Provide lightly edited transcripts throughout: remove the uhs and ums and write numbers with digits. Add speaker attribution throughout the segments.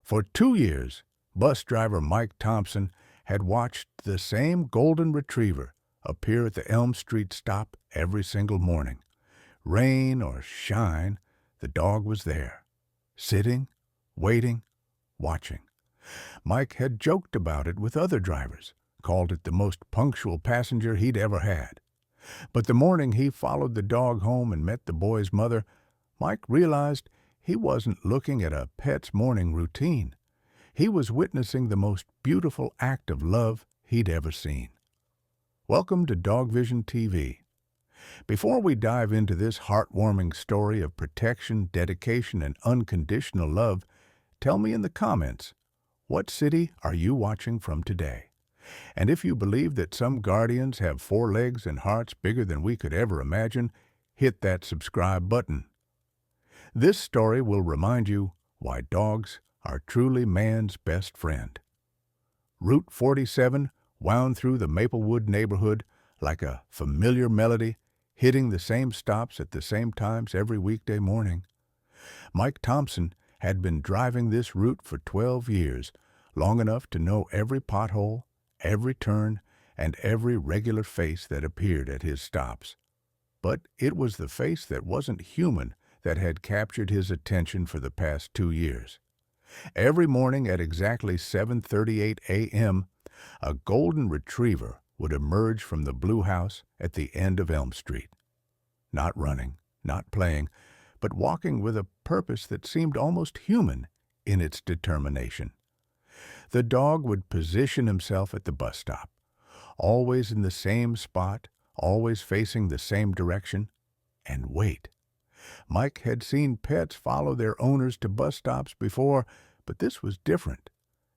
Speaker 1: For 2 years, bus driver Mike Thompson had watched the same golden retriever appear at the Elm Street stop every single morning. Rain or shine, the dog was there, sitting, waiting, watching. Mike had joked about it with other drivers, called it the most punctual passenger he'd ever had. But the morning he followed the dog home and met the boy's mother, Mike realized he wasn't looking at a pet's morning routine. He was witnessing the most beautiful act of love he'd ever seen. Welcome to Dog Vision TV. Before we dive into this heartwarming story of protection, dedication, and unconditional love, tell me in the comments, what city are you watching from today? And if you believe that some guardians have 4 legs and hearts bigger than we could ever imagine, hit that subscribe button. This story will remind you why dogs are truly man's best friend. Route 47 wound through the Maplewood neighborhood like a familiar melody, hitting the same stops at the same times every weekday morning. Mike Thompson had been driving this route for 12 years, long enough to know every pothole, every turn, and every regular face that appeared at his stops. But it was the face that wasn't human that had captured his attention for the past 2 years. Every morning at exactly 7:38 a.m., a golden retriever would emerge from the blue house at the end of Elm Street. Not running, not playing, but walking with a purpose that seemed almost human in its determination. The dog would position himself at the bus stop, always in the same spot, always facing the same direction, and wait. Mike had seen pets follow their owners to bus stops before, but this was different.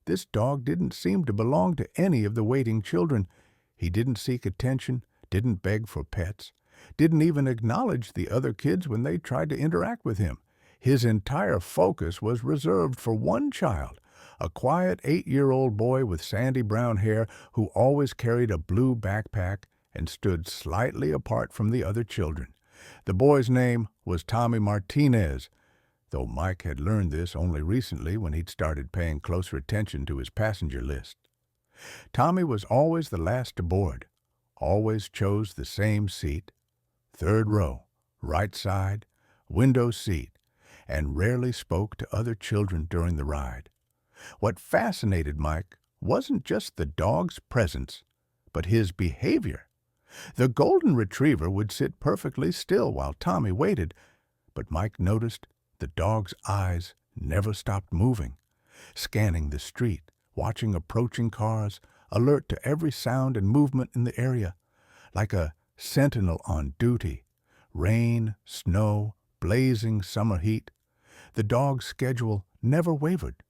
Speaker 1: This dog didn't seem to belong to any of the waiting children. He didn't seek attention, didn't beg for pets, didn't even acknowledge the other kids when they tried to interact with him. His entire focus was reserved for one child, a quiet 8-year-old boy with sandy brown hair who always carried a blue backpack and stood slightly apart from the other children. The boy's name was Tommy Martinez, though Mike had learned this only recently when he'd started paying closer attention to his passenger list. Tommy was always the last to board, always chose the same seat, 3rd row, right side, window seat, and rarely spoke to other children during the ride. What fascinated Mike wasn't just the dog's presence, but his behavior. The golden retriever would sit perfectly still while Tommy waited, but Mike noticed the dog's eyes never stopped moving, scanning the street, watching approaching cars, alert to every sound and movement in the area, like a sentinel on duty. Rain, snow, blazing summer heat. The dog's schedule never wavered.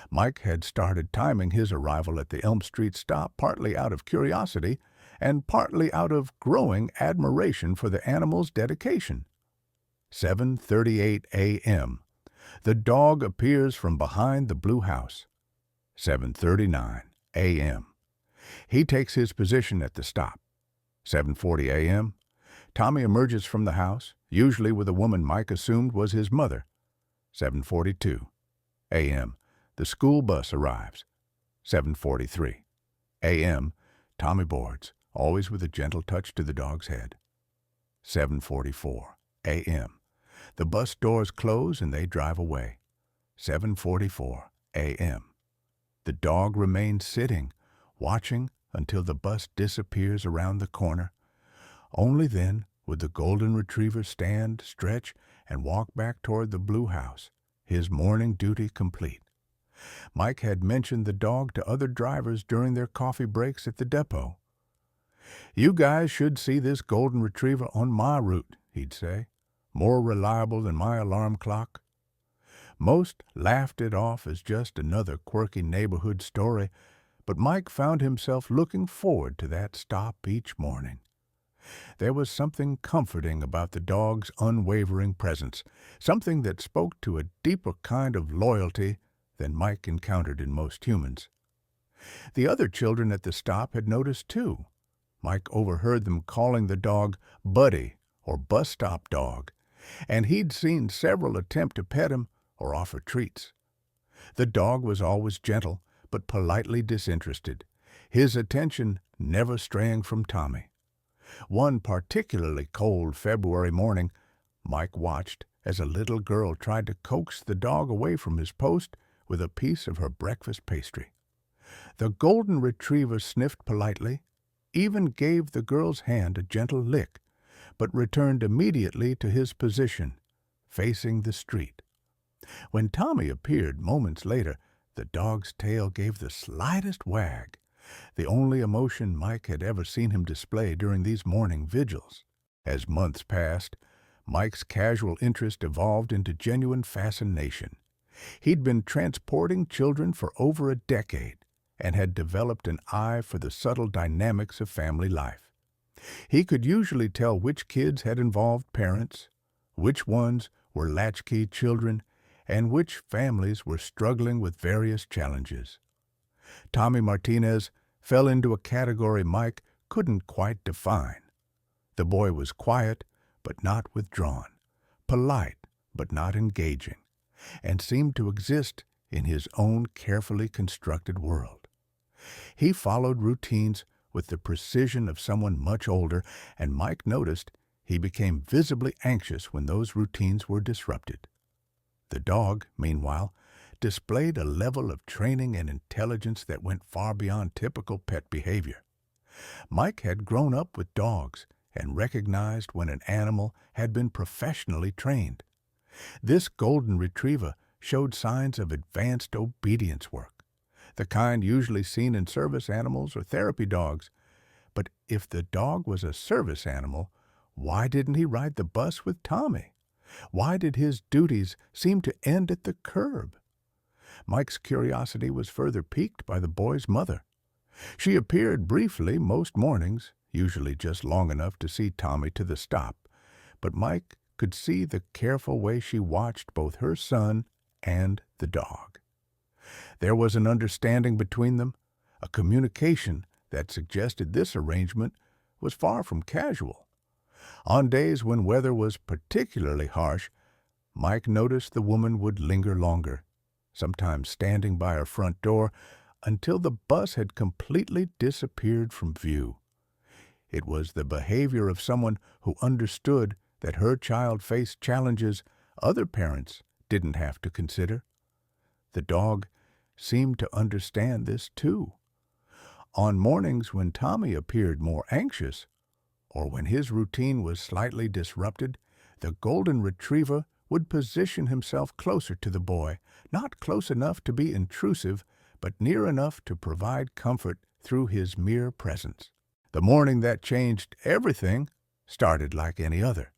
Speaker 1: Mike had started timing his arrival at the Elm Street stop partly out of curiosity and partly out of growing admiration for the animal's dedication. 7:38 a.m. The dog appears from behind the blue house. 7:39 a.m. He takes his position at the stop. 7:40 a.m. Tommy emerges from the house, usually with a woman Mike assumed was his mother. 7:42 a.m. The school bus arrives. 7:43 a.m. Tommy boards, always with a gentle touch to the dog's head. 7:44 a.m. The bus doors close and they drive away. 7:44 a.m. The dog remains sitting, watching until the bus disappears around the corner. Only then would the golden retriever stand, stretch, and walk back toward the blue house, his morning duty complete. Mike had mentioned the dog to other drivers during their coffee breaks at the depot. "You guys should see this golden retriever on my route," he'd say. "More reliable than my alarm clock." Most laughed it off as just another quirky neighborhood story, but Mike found himself looking forward to that stop each morning. There was something comforting about the dog's unwavering presence, something that spoke to a deeper kind of loyalty than Mike encountered in most humans. The other children at the stop had noticed too. Mike overheard them calling the dog Buddy or Bus Stop Dog, and he'd seen several attempt to pet him or offer treats. The dog was always gentle, but politely disinterested, his attention never straying from Tommy. One particularly cold February morning, Mike watched as a little girl tried to coax the dog away from his post with a piece of her breakfast pastry. The golden retriever sniffed politely, even gave the girl's hand a gentle lick, but returned immediately to his position, facing the street. When Tommy appeared moments later, the dog's tail gave the slightest wag, the only emotion Mike had ever seen him display during these morning vigils. As months passed, Mike's casual interest evolved into genuine fascination. He'd been transporting children for over a decade and had developed an eye for the subtle dynamics of family life. He could usually tell which kids had involved parents, which ones were latchkey children, and which families were struggling with various challenges. Tommy Martinez fell into a category Mike couldn't quite define. The boy was quiet but not withdrawn, polite but not engaging, and seemed to exist in his own carefully constructed world. He followed routines with the precision of someone much older, and Mike noticed he became visibly anxious when those routines were disrupted. The dog, meanwhile, displayed a level of training and intelligence that went far beyond typical pet behavior. Mike had grown up with dogs and recognized when an animal had been professionally trained. This golden retriever showed signs of advanced obedience work, the kind usually seen in service animals or therapy dogs. But if the dog was a service animal, why didn't he ride the bus with Tommy? Why did his duties seem to end at the curb? Mike's curiosity was further piqued by the boy's mother. She appeared briefly most mornings, usually just long enough to see Tommy to the stop, but Mike could see the careful way she watched both her son and the dog. There was an understanding between them, a communication that suggested this arrangement was far from casual. On days when weather was particularly harsh, Mike noticed the woman would linger longer, sometimes standing by her front door until the bus had completely disappeared from view. It was the behavior of someone who understood that her child faced challenges other parents didn't have to consider. The dog seemed to understand this too. On mornings when Tommy appeared more anxious, or when his routine was slightly disrupted, the golden retriever would position himself closer to the boy, not close enough to be intrusive, but near enough to provide comfort through his mere presence. The morning that changed everything started like any other.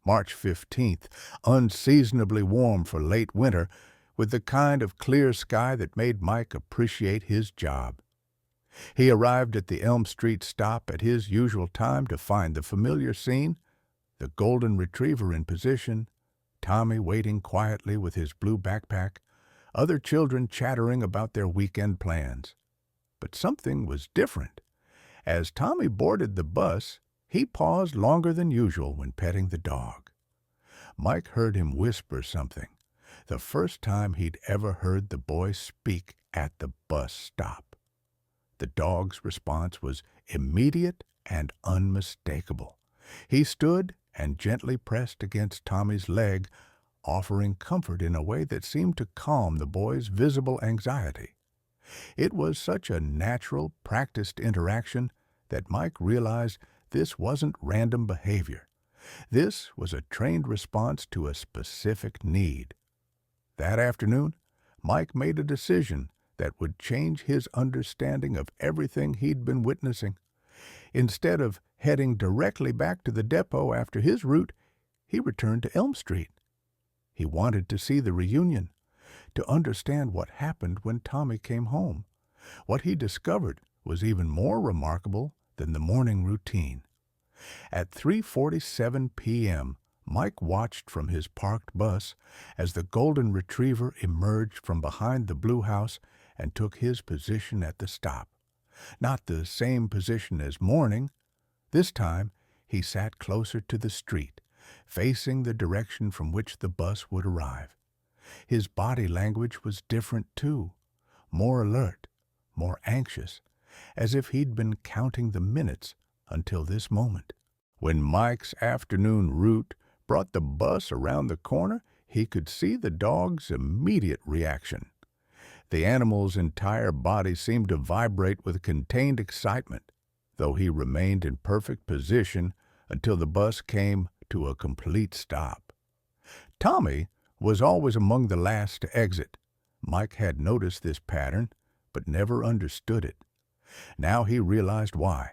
Speaker 1: March 15th, unseasonably warm for late winter, with the kind of clear sky that made Mike appreciate his job. He arrived at the Elm Street stop at his usual time to find the familiar scene, the golden retriever in position, Tommy waiting quietly with his blue backpack, other children chattering about their weekend plans. But something was different. As Tommy boarded the bus, he paused longer than usual when petting the dog. Mike heard him whisper something, the first time he'd ever heard the boy speak at the bus stop. The dog's response was immediate and unmistakable. He stood and gently pressed against Tommy's leg, offering comfort in a way that seemed to calm the boy's visible anxiety. It was such a natural, practiced interaction that Mike realized this wasn't random behavior. This was a trained response to a specific need. That afternoon, Mike made a decision that would change his understanding of everything he'd been witnessing. Instead of heading directly back to the depot after his route, he returned to Elm Street. He wanted to see the reunion, to understand what happened when Tommy came home. What he discovered was even more remarkable than the morning routine. At 3:47 p.m., Mike watched from his parked bus as the golden retriever emerged from behind the blue house and took his position at the stop. Not the same position as morning. This time, he sat closer to the street, facing the direction from which the bus would arrive. His body language was different too, more alert, more anxious, as if he'd been counting the minutes until this moment. When Mike's afternoon route brought the bus around the corner, he could see the dog's immediate reaction. The animal's entire body seemed to vibrate with contained excitement, though he remained in perfect position until the bus came to a complete stop. Tommy was always among the last to exit. Mike had noticed this pattern, but never understood it. Now he realized why.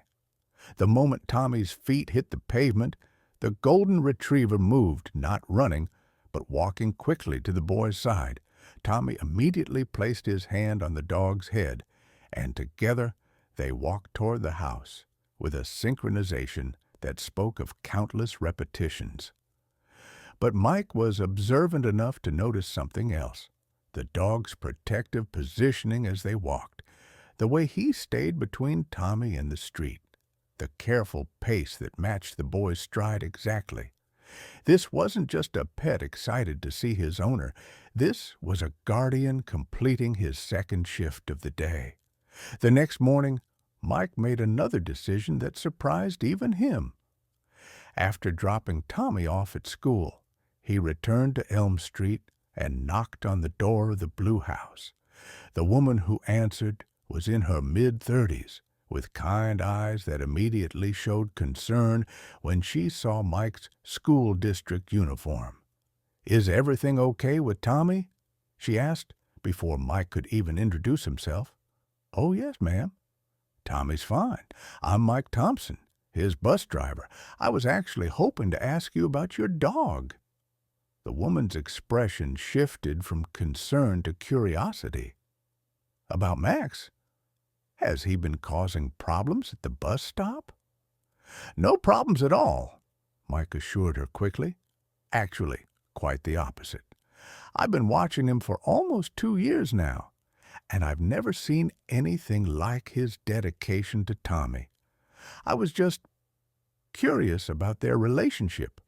Speaker 1: The moment Tommy's feet hit the pavement, the golden retriever moved, not running, but walking quickly to the boy's side. Tommy immediately placed his hand on the dog's head, and together they walked toward the house with a synchronization that spoke of countless repetitions. But Mike was observant enough to notice something else: the dog's protective positioning as they walked, the way he stayed between Tommy and the street, the careful pace that matched the boy's stride exactly. This wasn't just a pet excited to see his owner. This was a guardian completing his second shift of the day. The next morning, Mike made another decision that surprised even him. After dropping Tommy off at school, he returned to Elm Street and knocked on the door of the blue house. The woman who answered was in her mid-30s, with kind eyes that immediately showed concern when she saw Mike's school district uniform. "Is everything okay with Tommy?" she asked, before Mike could even introduce himself. "Oh, yes, ma'am. Tommy's fine. I'm Mike Thompson, his bus driver. I was actually hoping to ask you about your dog." The woman's expression shifted from concern to curiosity. "About Max? Has he been causing problems at the bus stop?" "No problems at all," Mike assured her quickly. "Actually, quite the opposite. I've been watching him for almost 2 years now, and I've never seen anything like his dedication to Tommy. I was just curious about their relationship."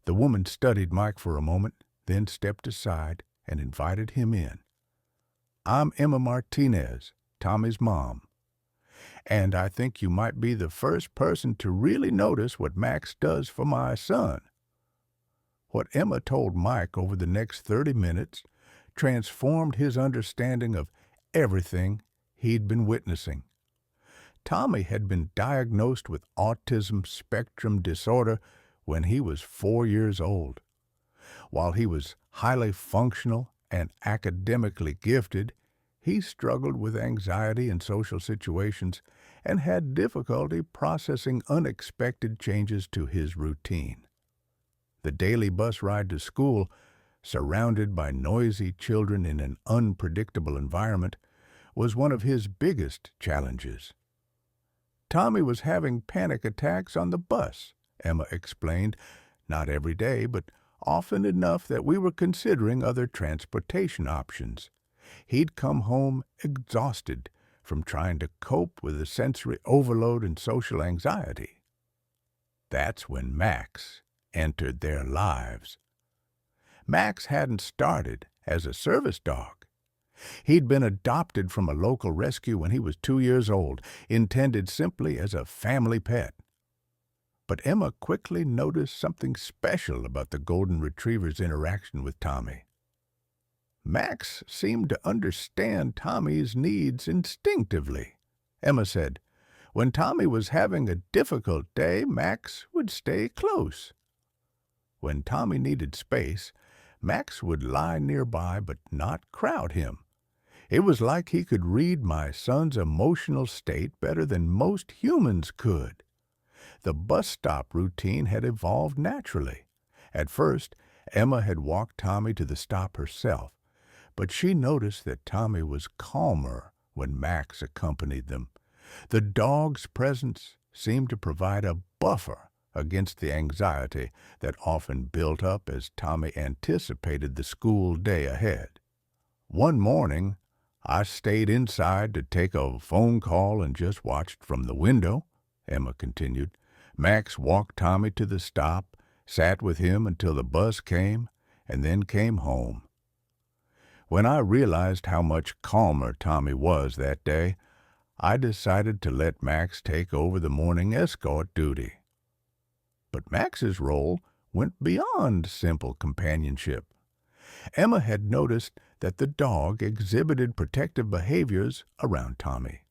Speaker 1: The woman studied Mike for a moment, then stepped aside and invited him in. "I'm Emma Martinez, Tommy's mom, and I think you might be the first person to really notice what Max does for my son." What Emma told Mike over the next 30 minutes transformed his understanding of everything he'd been witnessing. Tommy had been diagnosed with autism spectrum disorder when he was 4 years old. While he was highly functional and academically gifted, he struggled with anxiety in social situations and had difficulty processing unexpected changes to his routine. The daily bus ride to school, surrounded by noisy children in an unpredictable environment, was one of his biggest challenges. "Tommy was having panic attacks on the bus," Emma explained. "Not every day, but often enough that we were considering other transportation options. He'd come home exhausted from trying to cope with the sensory overload and social anxiety." That's when Max entered their lives. Max hadn't started as a service dog. He'd been adopted from a local rescue when he was 2 years old, intended simply as a family pet. But Emma quickly noticed something special about the golden retriever's interaction with Tommy. Max seemed to understand Tommy's needs instinctively. Emma said, "When Tommy was having a difficult day, Max would stay close. When Tommy needed space, Max would lie nearby but not crowd him. It was like he could read my son's emotional state better than most humans could." The bus stop routine had evolved naturally. At first, Emma had walked Tommy to the stop herself, but she noticed that Tommy was calmer when Max accompanied them. The dog's presence seemed to provide a buffer against the anxiety that often built up as Tommy anticipated the school day ahead. "One morning, I stayed inside to take a phone call and just watched from the window," Emma continued. "Max walked Tommy to the stop, sat with him until the bus came, and then came home. When I realized how much calmer Tommy was that day, I decided to let Max take over the morning escort duty. But Max's role went beyond simple companionship. Emma had noticed that the dog exhibited protective behaviors around Tommy,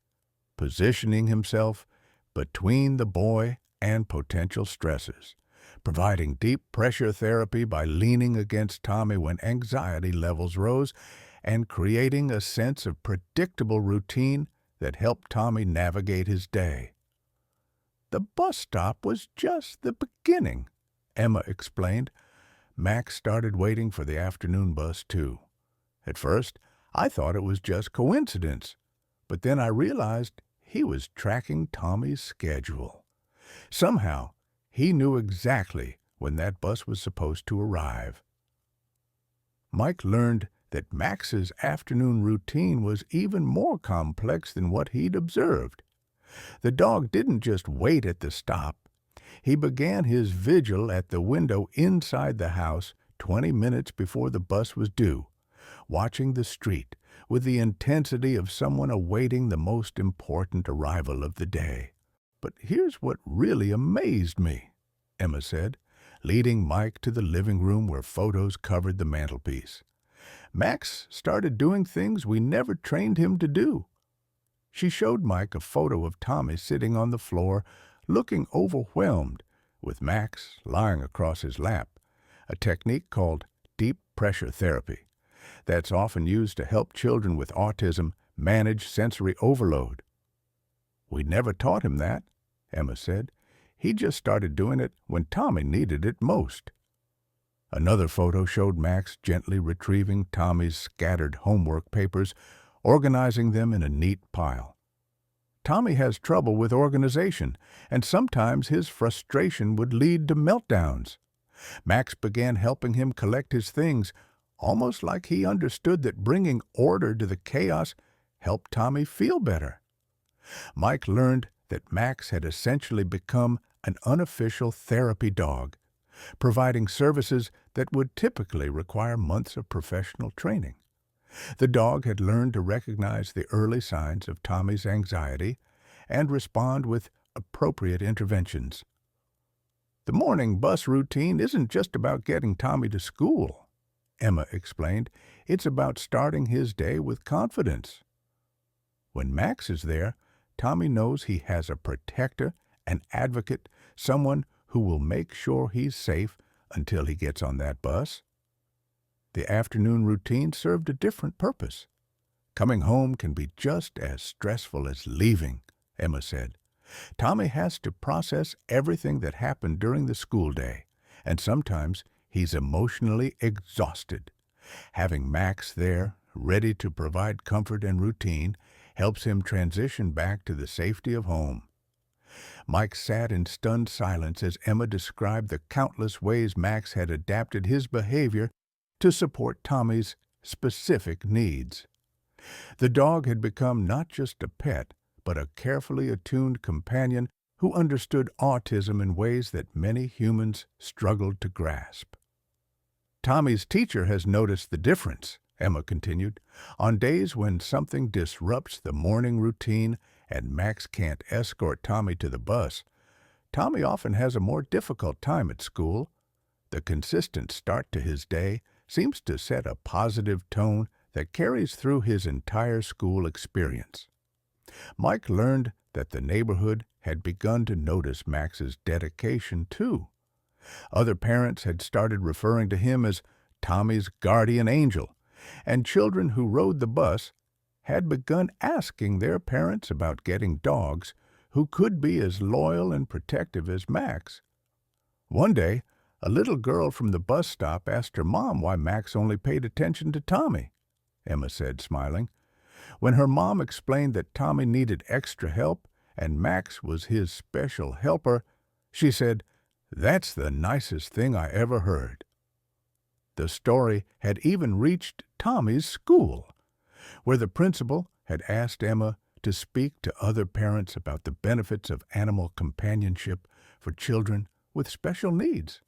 Speaker 1: positioning himself between the boy and potential stressors, providing deep pressure therapy by leaning against Tommy when anxiety levels rose, and creating a sense of predictable routine that helped Tommy navigate his day. The bus stop was just the beginning, Emma explained. Max started waiting for the afternoon bus, too. At first, I thought it was just coincidence, but then I realized he was tracking Tommy's schedule. Somehow, he knew exactly when that bus was supposed to arrive. Mike learned that Max's afternoon routine was even more complex than what he'd observed. The dog didn't just wait at the stop. He began his vigil at the window inside the house 20 minutes before the bus was due, watching the street with the intensity of someone awaiting the most important arrival of the day. But here's what really amazed me, Emma said, leading Mike to the living room where photos covered the mantelpiece. Max started doing things we never trained him to do. She showed Mike a photo of Tommy sitting on the floor, looking overwhelmed, with Max lying across his lap, a technique called deep pressure therapy that's often used to help children with autism manage sensory overload. "We never taught him that," Emma said. "He just started doing it when Tommy needed it most." Another photo showed Max gently retrieving Tommy's scattered homework papers, organizing them in a neat pile. Tommy has trouble with organization, and sometimes his frustration would lead to meltdowns. Max began helping him collect his things, almost like he understood that bringing order to the chaos helped Tommy feel better. Mike learned that Max had essentially become an unofficial therapy dog, providing services that would typically require months of professional training. The dog had learned to recognize the early signs of Tommy's anxiety and respond with appropriate interventions. "The morning bus routine isn't just about getting Tommy to school," Emma explained. "It's about starting his day with confidence. When Max is there, Tommy knows he has a protector, an advocate, someone who will make sure he's safe until he gets on that bus." The afternoon routine served a different purpose. "Coming home can be just as stressful as leaving," Emma said. "Tommy has to process everything that happened during the school day, and sometimes he's emotionally exhausted. Having Max there, ready to provide comfort and routine, helps him transition back to the safety of home." Mike sat in stunned silence as Emma described the countless ways Max had adapted his behavior to support Tommy's specific needs. The dog had become not just a pet, but a carefully attuned companion who understood autism in ways that many humans struggled to grasp. "Tommy's teacher has noticed the difference," Emma continued. "On days when something disrupts the morning routine and Max can't escort Tommy to the bus, Tommy often has a more difficult time at school. The consistent start to his day seems to set a positive tone that carries through his entire school experience." Mike learned that the neighborhood had begun to notice Max's dedication, too. Other parents had started referring to him as Tommy's guardian angel, and children who rode the bus had begun asking their parents about getting dogs who could be as loyal and protective as Max. One day, a little girl from the bus stop asked her mom why Max only paid attention to Tommy, Emma said, smiling. When her mom explained that Tommy needed extra help and Max was his special helper, she said, "That's the nicest thing I ever heard." The story had even reached Tommy's school, where the principal had asked Emma to speak to other parents about the benefits of animal companionship for children with special needs.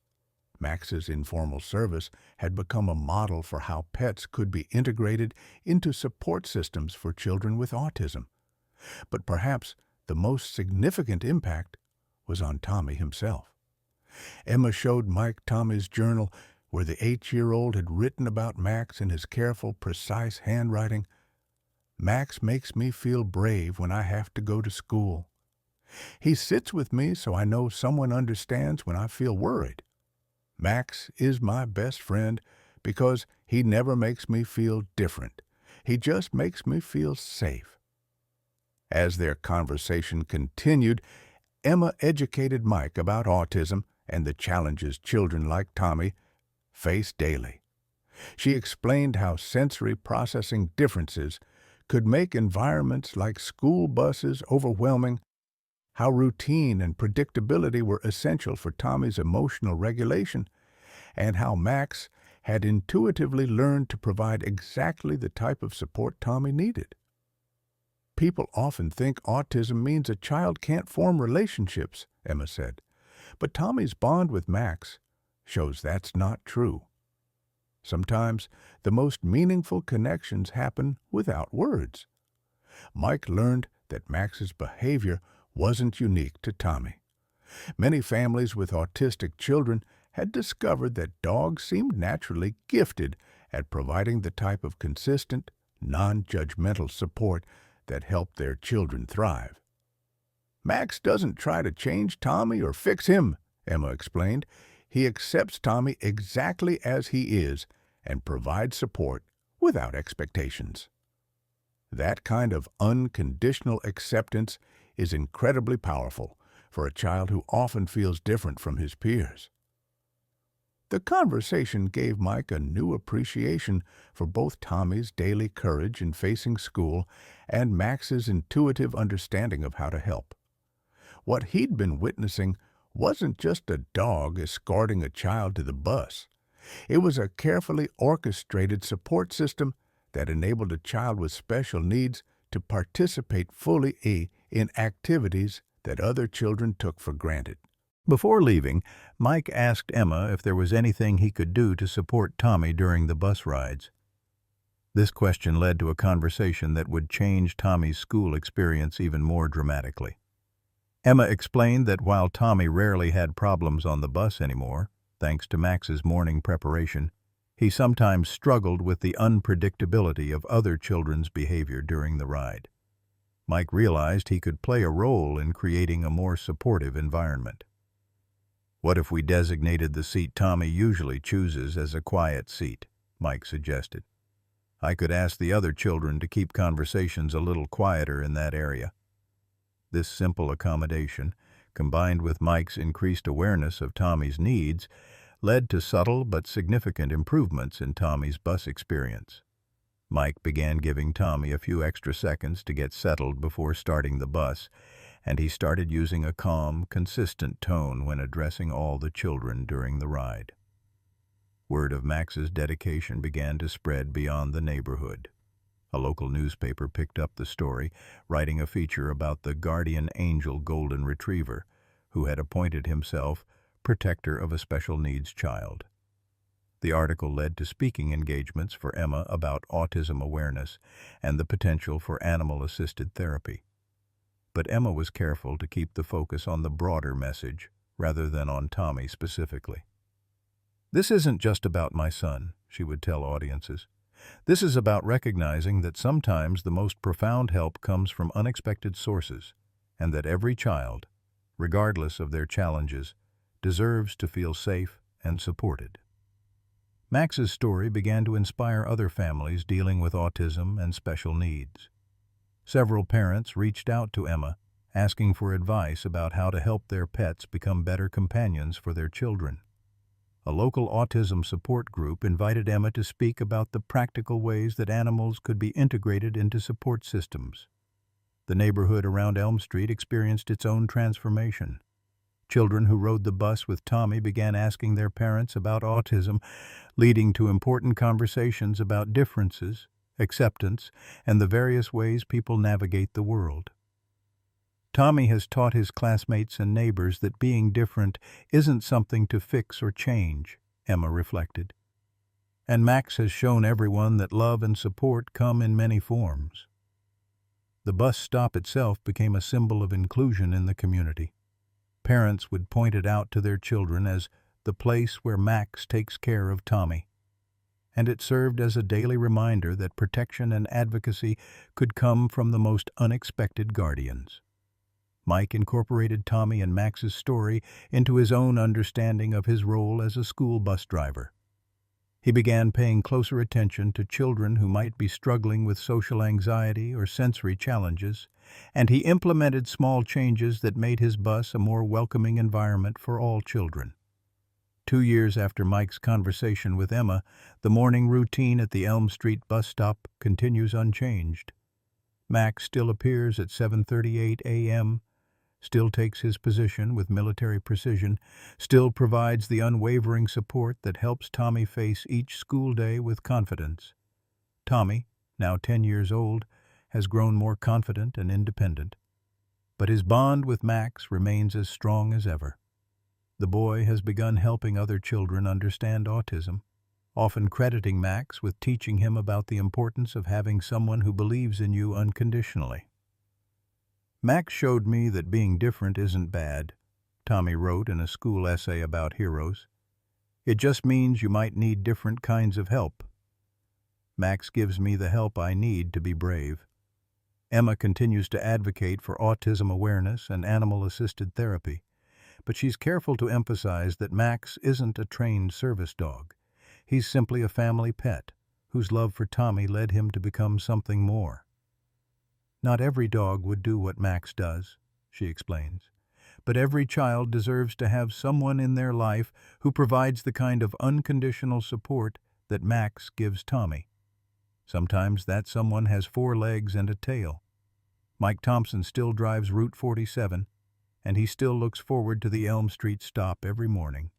Speaker 1: Max's informal service had become a model for how pets could be integrated into support systems for children with autism. But perhaps the most significant impact was on Tommy himself. Emma showed Mike Tommy's journal where the 8-year-old had written about Max in his careful, precise handwriting. "Max makes me feel brave when I have to go to school. He sits with me so I know someone understands when I feel worried. Max is my best friend because he never makes me feel different. He just makes me feel safe." As their conversation continued, Emma educated Mike about autism and the challenges children like Tommy face daily. She explained how sensory processing differences could make environments like school buses overwhelming, how routine and predictability were essential for Tommy's emotional regulation, and how Max had intuitively learned to provide exactly the type of support Tommy needed. "People often think autism means a child can't form relationships," Emma said, "but Tommy's bond with Max shows that's not true. Sometimes the most meaningful connections happen without words." Mike learned that Max's behavior wasn't unique to Tommy. Many families with autistic children had discovered that dogs seemed naturally gifted at providing the type of consistent, non-judgmental support that helped their children thrive. "Max doesn't try to change Tommy or fix him," Emma explained. "He accepts Tommy exactly as he is and provides support without expectations." That kind of unconditional acceptance is incredibly powerful for a child who often feels different from his peers. The conversation gave Mike a new appreciation for both Tommy's daily courage in facing school and Max's intuitive understanding of how to help. What he'd been witnessing wasn't just a dog escorting a child to the bus. It was a carefully orchestrated support system that enabled a child with special needs to participate fully in activities that other children took for granted.
Speaker 2: Before leaving, Mike asked Emma if there was anything he could do to support Tommy during the bus rides. This question led to a conversation that would change Tommy's school experience even more dramatically. Emma explained that while Tommy rarely had problems on the bus anymore, thanks to Max's morning preparation, he sometimes struggled with the unpredictability of other children's behavior during the ride. Mike realized he could play a role in creating a more supportive environment. "What if we designated the seat Tommy usually chooses as a quiet seat?" Mike suggested. "I could ask the other children to keep conversations a little quieter in that area." This simple accommodation, combined with Mike's increased awareness of Tommy's needs, led to subtle but significant improvements in Tommy's bus experience. Mike began giving Tommy a few extra seconds to get settled before starting the bus, and he started using a calm, consistent tone when addressing all the children during the ride. Word of Max's dedication began to spread beyond the neighborhood. A local newspaper picked up the story, writing a feature about the guardian angel golden retriever, who had appointed himself protector of a special needs child. The article led to speaking engagements for Emma about autism awareness and the potential for animal-assisted therapy. But Emma was careful to keep the focus on the broader message rather than on Tommy specifically. "This isn't just about my son," she would tell audiences. "This is about recognizing that sometimes the most profound help comes from unexpected sources, and that every child, regardless of their challenges, deserves to feel safe and supported." Max's story began to inspire other families dealing with autism and special needs. Several parents reached out to Emma, asking for advice about how to help their pets become better companions for their children. A local autism support group invited Emma to speak about the practical ways that animals could be integrated into support systems. The neighborhood around Elm Street experienced its own transformation. Children who rode the bus with Tommy began asking their parents about autism, leading to important conversations about differences, acceptance, and the various ways people navigate the world. Tommy has taught his classmates and neighbors that being different isn't something to fix or change, Emma reflected. And Max has shown everyone that love and support come in many forms. The bus stop itself became a symbol of inclusion in the community. Parents would point it out to their children as the place where Max takes care of Tommy. And it served as a daily reminder that protection and advocacy could come from the most unexpected guardians. Mike incorporated Tommy and Max's story into his own understanding of his role as a school bus driver. He began paying closer attention to children who might be struggling with social anxiety or sensory challenges, and he implemented small changes that made his bus a more welcoming environment for all children. 2 years after Mike's conversation with Emma, the morning routine at the Elm Street bus stop continues unchanged. Max still appears at 7:38 a.m., still takes his position with military precision, still provides the unwavering support that helps Tommy face each school day with confidence. Tommy, now 10 years old, has grown more confident and independent. But his bond with Max remains as strong as ever. The boy has begun helping other children understand autism, often crediting Max with teaching him about the importance of having someone who believes in you unconditionally. Max showed me that being different isn't bad, Tommy wrote in a school essay about heroes. It just means you might need different kinds of help. Max gives me the help I need to be brave. Emma continues to advocate for autism awareness and animal-assisted therapy, but she's careful to emphasize that Max isn't a trained service dog. He's simply a family pet, whose love for Tommy led him to become something more. Not every dog would do what Max does, she explains, but every child deserves to have someone in their life who provides the kind of unconditional support that Max gives Tommy. Sometimes that someone has 4 legs and a tail. Mike Thompson still drives Route 47, and he still looks forward to the Elm Street stop every morning.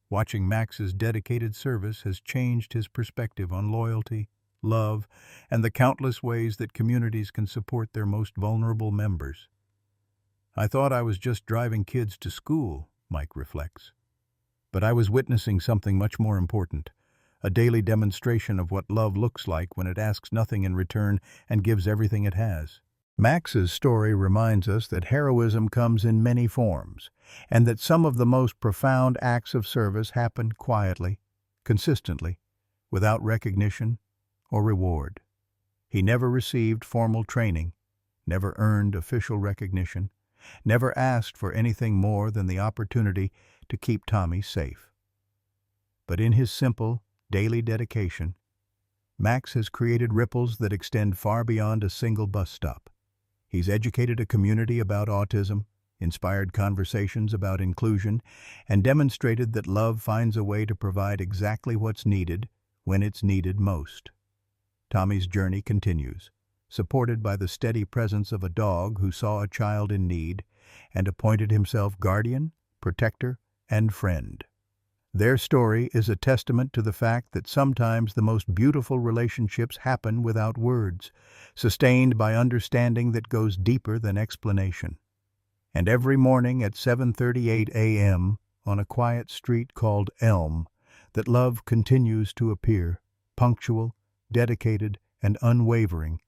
Speaker 2: Watching Max's dedicated service has changed his perspective on loyalty, love, and the countless ways that communities can support their most vulnerable members. I thought I was just driving kids to school, Mike reflects. But I was witnessing something much more important, a daily demonstration of what love looks like when it asks nothing in return and gives everything it has. Max's story reminds us that heroism comes in many forms, and that some of the most profound acts of service happen quietly, consistently, without recognition or reward. He never received formal training, never earned official recognition, never asked for anything more than the opportunity to keep Tommy safe. But in his simple, daily dedication, Max has created ripples that extend far beyond a single bus stop. He's educated a community about autism, inspired conversations about inclusion, and demonstrated that love finds a way to provide exactly what's needed when it's needed most. Tommy's journey continues, supported by the steady presence of a dog who saw a child in need and appointed himself guardian, protector, and friend. Their story is a testament to the fact that sometimes the most beautiful relationships happen without words, sustained by understanding that goes deeper than explanation. And every morning at 7:38 a.m., on a quiet street called Elm, that love continues to appear, punctual, dedicated, and unwavering,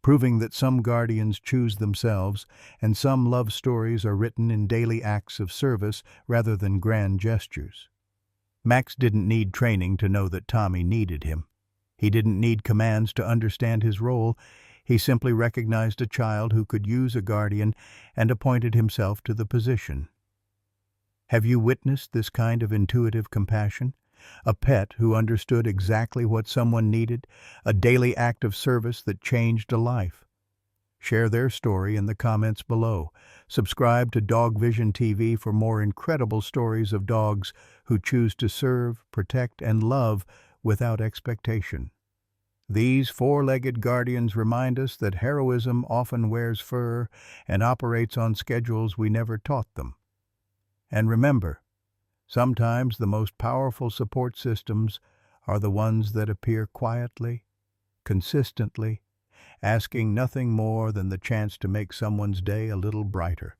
Speaker 2: proving that some guardians choose themselves and some love stories are written in daily acts of service rather than grand gestures. Max didn't need training to know that Tommy needed him. He didn't need commands to understand his role. He simply recognized a child who could use a guardian and appointed himself to the position. Have you witnessed this kind of intuitive compassion? A pet who understood exactly what someone needed, a daily act of service that changed a life. Share their story in the comments below. Subscribe to Dog Vision TV for more incredible stories of dogs who choose to serve, protect, and love without expectation. These 4-legged guardians remind us that heroism often wears fur and operates on schedules we never taught them. And remember, sometimes the most powerful support systems are the ones that appear quietly, consistently, asking nothing more than the chance to make someone's day a little brighter.